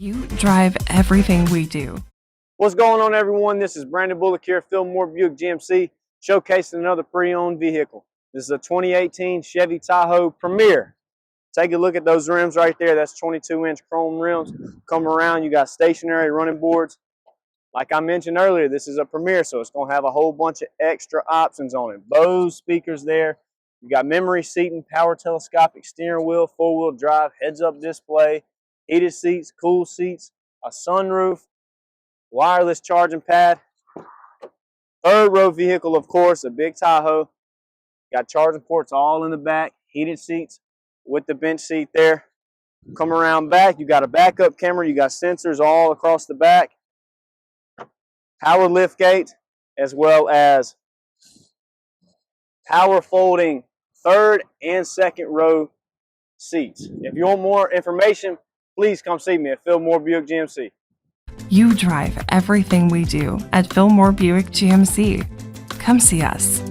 You drive everything we do. What's going on, everyone? This is Brandon Bullock here, Fillmore Buick GMC, showcasing another pre-owned vehicle. This is a 2018 Chevy Tahoe Premier. Take a look at those rims right there. That's 22-inch chrome rims. Come around, you got stationary running boards. Like I mentioned earlier, this is a Premier, so it's going to have a whole bunch of extra options on it. Bose speakers there. You got memory seating, power telescopic steering wheel, four-wheel drive, heads-up display, heated seats, cool seats, a sunroof, wireless charging pad. Third row vehicle, of course, a big Tahoe. Got charging ports all in the back, heated seats with the bench seat there. Come around back, you got a backup camera, you got sensors all across the back. Power lift gate, as well as power folding third and second row seats. If you want more information, please come see me at Fillmore Buick GMC. You drive everything we do at Fillmore Buick GMC. Come see us.